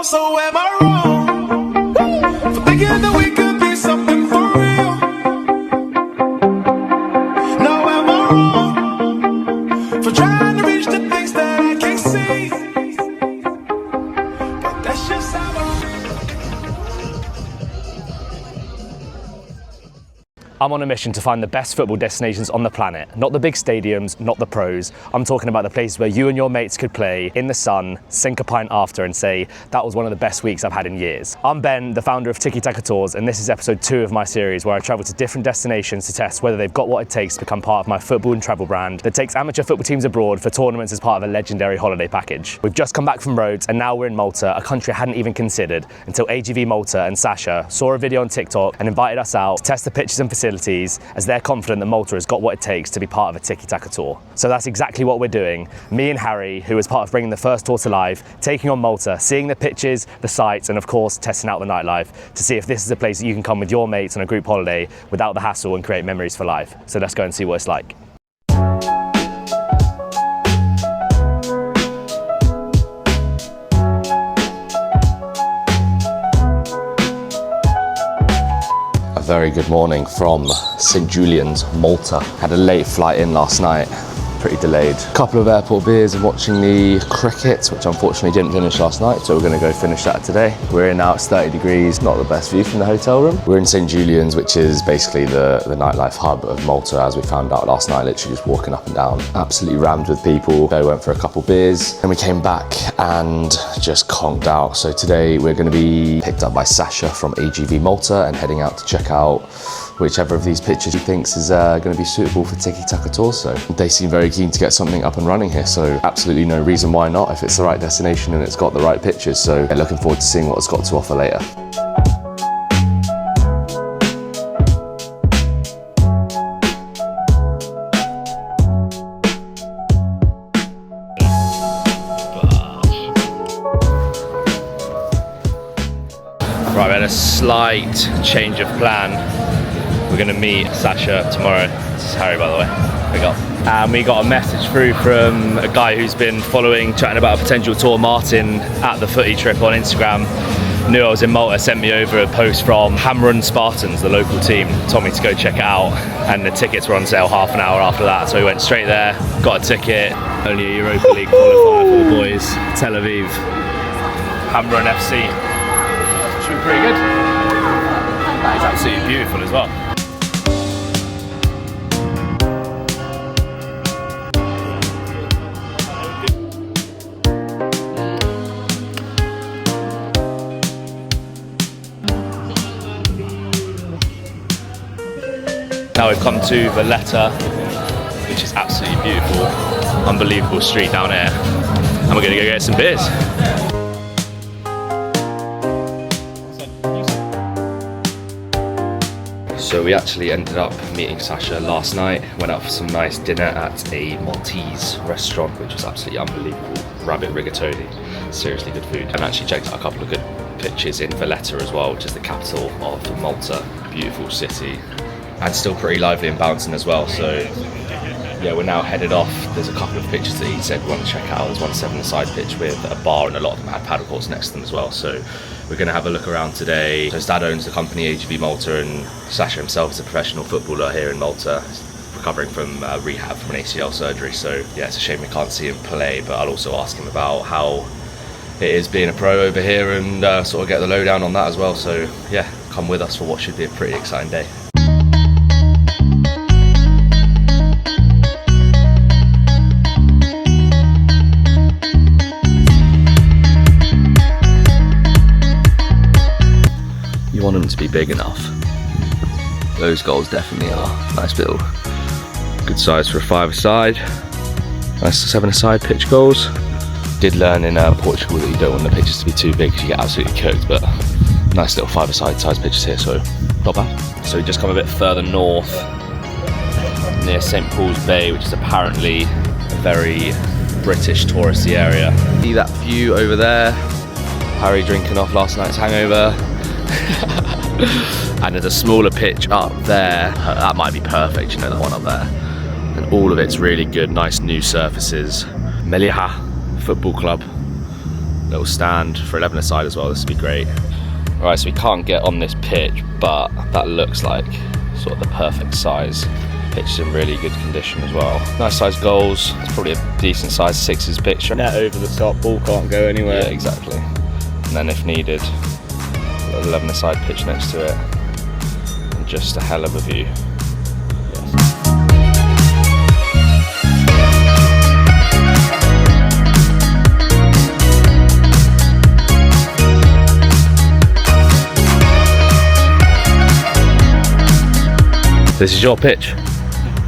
wrong, so am I wrong? For thinking that we could be something for real. Now am I wrong? For trying to reach the things that I can't see. But that's just how I'm on a mission to find the best football destinations on the planet. Not the big stadiums, not the pros. I'm talking about the places where you and your mates could play in the sun, sink a pint after and say, that was one of the best weeks I've had in years. I'm Ben, the founder of Tiki Taka Tours, and this is episode 2 of my series where I travel to different destinations to test whether they've got what it takes to become part of my football and travel brand that takes amateur football teams abroad for tournaments as part of a legendary holiday package. We've just come back from Rhodes and now we're in Malta, a country I hadn't even considered until AGV Malta and Sasha saw a video on TikTok and invited us out to test the pitches and facilities as they're confident that Malta has got what it takes to be part of a Tiki Taka tour. So that's exactly what we're doing. Me and Harry, who was part of bringing the first tour to life, taking on Malta, seeing the pitches, the sights, and of course testing out the nightlife to see if this is a place that you can come with your mates on a group holiday without the hassle and create memories for life. So let's go and see what it's like. Very good morning from St. Julian's, Malta. Had a late flight in last night, pretty delayed. A couple of airport beers and watching the cricket, which unfortunately didn't finish last night, so we're gonna go finish that today. We're in now, it's 30 degrees, not the best view from the hotel room. We're in St. Julian's, which is basically the nightlife hub of Malta, as we found out last night, literally just walking up and down. Absolutely rammed with people. So we went for a couple beers, and we came back and just conked out. So today we're gonna be picked up by Sasha from AGV Malta and heading out to check out whichever of these pitches he thinks is going to be suitable for Tiki Taka tours. So they seem very keen to get something up and running here, so absolutely no reason why not if it's the right destination and it's got the right pitches. So yeah, looking forward to seeing what it's got to offer later. Right, we had a slight change of plan. We're going to meet Sasha tomorrow. This is Harry, by the way. Big up. And we got a message through from a guy who's been chatting about a potential tour, Martin, at the footy trip on Instagram. Knew I was in Malta, sent me over a post from Ħamrun Spartans, the local team, told me to go check it out, and the tickets were on sale half an hour after that, so we went straight there, got a ticket. Only a Europa League qualifier for the boys. Tel Aviv, Ħamrun FC. Should be pretty good. That is absolutely beautiful as well. Now we've come to Valletta, which is absolutely beautiful, unbelievable street down here, and we're going to go get some beers. So we actually ended up meeting Sasha last night, went out for some nice dinner at a Maltese restaurant, which was absolutely unbelievable. Rabbit rigatoni, seriously good food, and actually checked out a couple of good pitches in Valletta as well, which is the capital of Malta. Beautiful city. And still pretty lively and bouncing as well. So yeah, we're now headed off. There's a couple of pitches that he said we want to check out. There's one 7-a-side pitch with a bar, and a lot of them had paddle courts next to them as well. So we're going to have a look around today. So his dad owns the company AGV Malta, and Sasha himself is a professional footballer here in Malta, recovering from rehab from an ACL surgery. So yeah, it's a shame we can't see him play, but I'll also ask him about how it is being a pro over here and sort of get the lowdown on that as well. So yeah, come with us for what should be a pretty exciting day. You want them to be big enough. Those goals definitely are. Nice little, good size for a 5-a-side. Nice 7-a-side pitch goals. Did learn in Portugal that you don't want the pitches to be too big because you get absolutely cooked, but nice little 5-a-side size pitches here, so not bad. So we just come a bit further north, near St. Paul's Bay, which is apparently a very British touristy area. See that view over there? Harry drinking off last night's hangover. And there's a smaller pitch up there. That might be perfect, you know, that one up there. And all of it's really good, nice new surfaces. Meliha Football Club. little stand for 11-a-side as well. This would be great. Alright, so we can't get on this pitch, but that looks like sort of the perfect size. Pitch is in really good condition as well. Nice size goals. It's probably a decent size sixes pitch. Net over the top, ball can't go anywhere. Yeah, exactly. And then if needed, 11-a-side pitch next to it. And just a hell of a view. This is your pitch?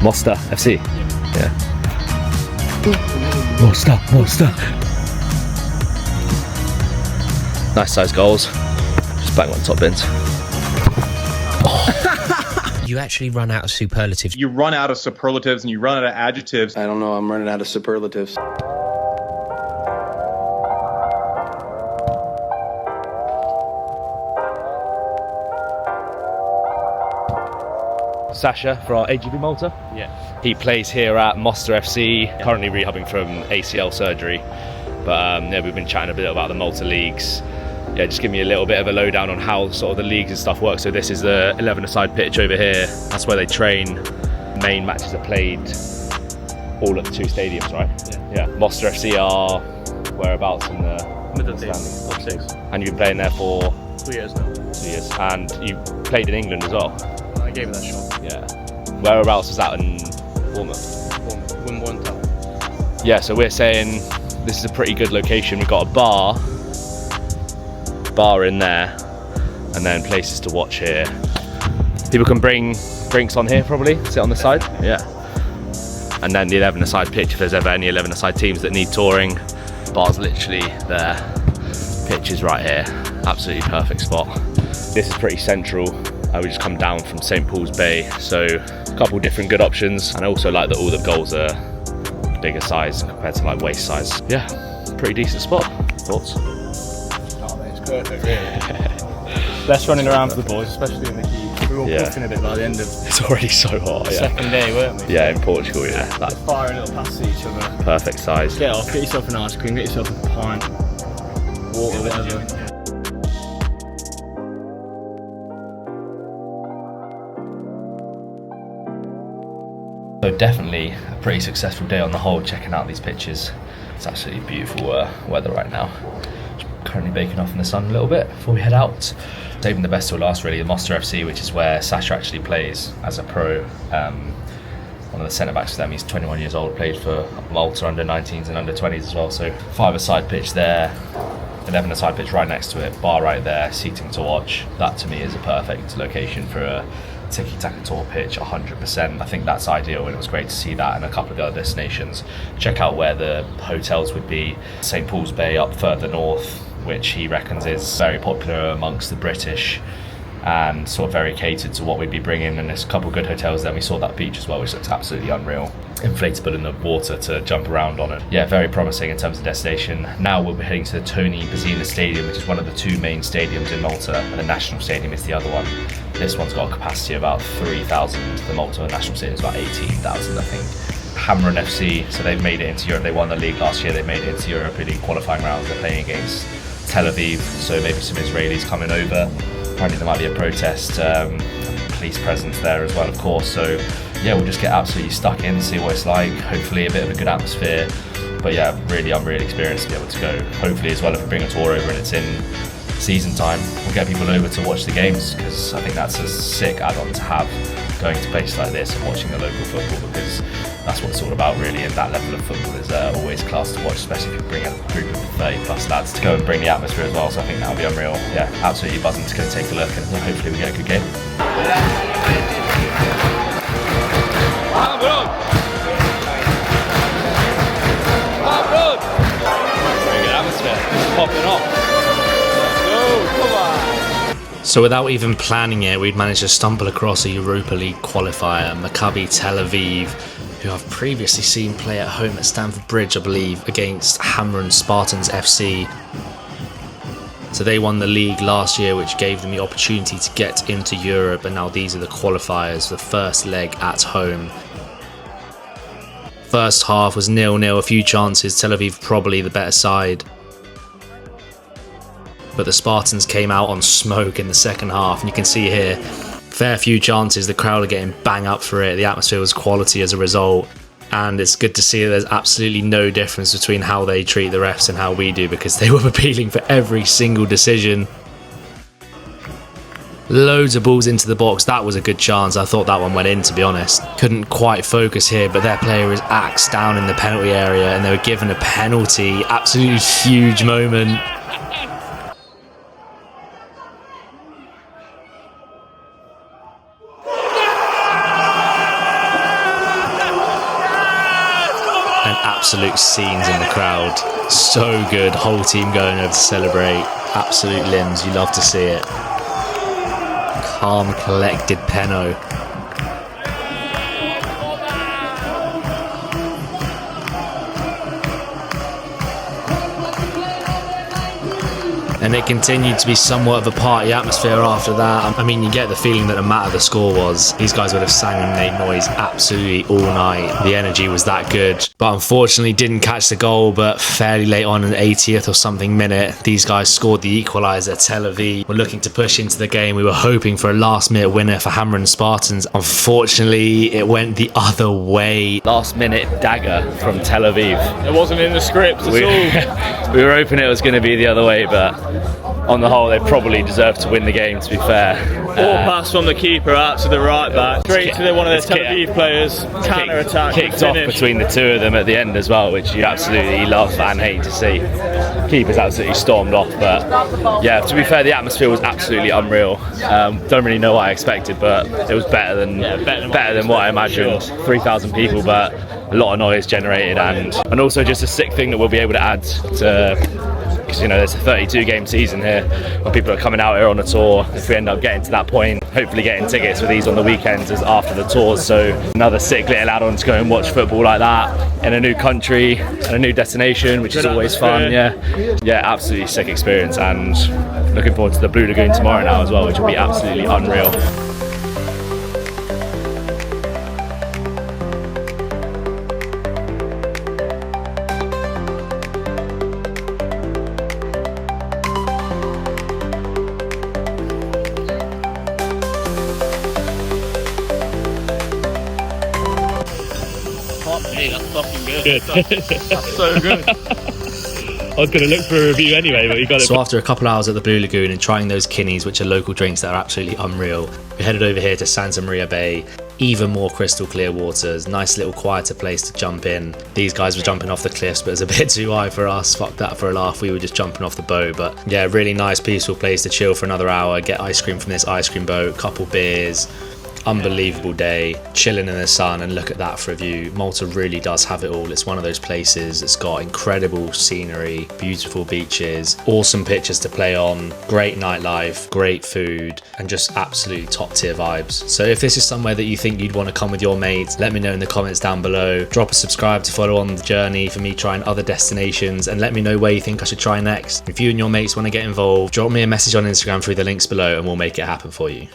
Mostar FC? Yeah. Mostar. Nice size goals. Just bang on top bins. Oh. You actually run out of superlatives. You run out of superlatives and you run out of adjectives. I don't know, I'm running out of superlatives. Sasha for our AGB Malta. Yeah. He plays here at Mostar FC, currently rehabbing from ACL surgery. But yeah, we've been chatting a bit about the Malta leagues. Yeah, just give me a little bit of a lowdown on how sort of the leagues and stuff work. So this is the 11-a-side pitch over here. That's where they train. Main matches are played all at the two stadiums, right? Yeah. Mostar FC are whereabouts in the Middle standings, top 6. And you've been playing there for 2 years now. 2 years. And you played in England as well. I gave it that shot. Yeah. Whereabouts was that in Bournemouth? Win one time. Yeah, so we're saying this is a pretty good location. We've got a bar in there, and then places to watch here. People can bring drinks on here probably, sit on the side. Yeah. And then the 11-a-side pitch, if there's ever any 11-a-side teams that need touring, bar's literally there. Pitch is right here. Absolutely perfect spot. This is pretty central. We just come down from St. Paul's Bay, so a couple different good options. And I also like that all the goals are bigger size compared to like waist size. Yeah, pretty decent spot. Thoughts? Oh, mate, it's perfect, really. Less running around for the boys, especially in the heat. We were all puffing a bit by the end of It's already so hot. the second day, weren't we? Yeah, in Portugal, yeah. That's Firing little passes at each other. perfect size. Get off, get yourself an ice cream, get yourself a pint, water, whatever. So definitely a pretty successful day on the whole, checking out these pitches. It's absolutely beautiful weather right now. Currently baking off in the sun a little bit before we head out. Saving the best till last really, the Mostar FC, which is where Sasha actually plays as a pro. One of the centre backs for them, he's 21 years old, played for Malta under 19s and under 20s as well. So 5-a-side pitch there, 11-a-side pitch right next to it, bar right there, seating to watch. That to me is a perfect location for a tiki-taka tour pitch, 100%. I think that's ideal, and it was great to see that in a couple of the other destinations. Check out where the hotels would be. St. Paul's Bay up further north, which he reckons is very popular amongst the British and sort of very catered to what we'd be bringing. And there's a couple of good hotels there. We saw that beach as well, which looks absolutely unreal. Inflatable in the water to jump around on it. Yeah, very promising in terms of destination. Now we'll be heading to the Tony Bazzina Stadium, which is one of the two main stadiums in Malta, and the National Stadium is the other one. This one's got a capacity of about 3,000. The Malta National Stadium is about 18,000, I think. Ħamrun FC, so they've made it into Europe. They won the league last year. They made it into Europa League Qualifying rounds. They're playing against Tel Aviv, so maybe some Israelis coming over. Apparently there might be a protest, police presence there as well, of course. So yeah, we'll just get absolutely stuck in, see what it's like. Hopefully a bit of a good atmosphere. But yeah, really unreal experience to be able to go. Hopefully as well, if we bring a tour over and it's in season time, we'll get people over to watch the games, because I think that's a sick add-on to have, going to places like this and watching the local football, because that's what it's all about really, and that level of football is always class to watch, especially if you bring a group of 30 plus lads to go and bring the atmosphere as well. So I think that'll be unreal. Yeah, absolutely buzzing to go take a look, and hopefully we get a good game. Very good atmosphere, it's popping off. So without even planning it, we'd managed to stumble across a Europa League qualifier, Maccabi Tel Aviv, who I've previously seen play at home at Stamford Bridge, I believe, against Ḥamrun Spartans FC. So they won the league last year, which gave them the opportunity to get into Europe, and now these are the qualifiers, the first leg at home. First half was 0-0, a few chances, Tel Aviv probably the better side. but the Spartans came out on smoke in the second half, and you can see here, fair few chances, the crowd are getting bang up for it, the atmosphere was quality as a result, and it's good to see that there's absolutely no difference between how they treat the refs and how we do, because they were appealing for every single decision. Loads of balls into the box. That was a good chance. I thought that one went in, to be honest. Couldn't quite focus here, but their player is axed down in the penalty area and they were given a penalty. Absolutely huge moment. And absolute scenes in the crowd. So good. Whole team going over to celebrate. Absolute limbs. You love to see it. Calm, collected Penno. And it continued to be somewhat of a party atmosphere after that. I mean, you get the feeling that no matter the score was, these guys would have sang and made noise absolutely all night. The energy was that good. But unfortunately didn't catch the goal, but fairly late on in the 80th or something minute, these guys scored the equaliser. Tel Aviv were looking to push into the game. We were hoping for a last minute winner for Ḥamrun Spartans. Unfortunately, it went the other way. Last minute dagger from Tel Aviv. It wasn't in the script at all. We were hoping it was going to be the other way, but on the whole, they probably deserved to win the game, to be fair. Ball pass from the keeper out to the right back, straight to one of their Tel Aviv players, counter-attack. Kicked off between the two of them at the end as well, which you absolutely love and hate to see. Keeper's absolutely stormed off, but yeah, to be fair, the atmosphere was absolutely unreal. Don't really know what I expected, but it was better than what I imagined. 3,000 people, but a lot of noise generated, and also just a sick thing that we'll be able to add to. Because, you know, there's a 32 game season here where people are coming out here on a tour. If we end up getting to that point, hopefully getting tickets for these on the weekends as after the tours, so another sick little add-on to go and watch football like that in a new country and a new destination, which is always fun. Yeah, absolutely sick experience, and looking forward to the Blue Lagoon tomorrow now as well, which will be absolutely unreal. Hey, that's fucking good. That's so good. I was going to look for a review anyway, but you got it. So after a couple hours at the Blue Lagoon and trying those kinnies, which are local drinks that are absolutely unreal, we headed over here to Santa Maria Bay. Even more crystal clear waters, nice little quieter place to jump in. These guys were jumping off the cliffs, but it was a bit too high for us. Fuck that for a laugh, we were just jumping off the boat. But yeah, really nice peaceful place to chill for another hour, get ice cream from this ice cream boat, couple beers. Unbelievable day, chilling in the sun, and look at that for a view. Malta really does have it all. It's one of those places that's got incredible scenery, beautiful beaches, awesome pictures to play on, great nightlife, great food, and just absolutely top tier vibes. So if this is somewhere that you think you'd want to come with your mates, let me know in the comments down below. Drop a subscribe to follow on the journey for me trying other destinations, and let me know where you think I should try next. If you and your mates want to get involved, drop me a message on Instagram through the links below and we'll make it happen for you.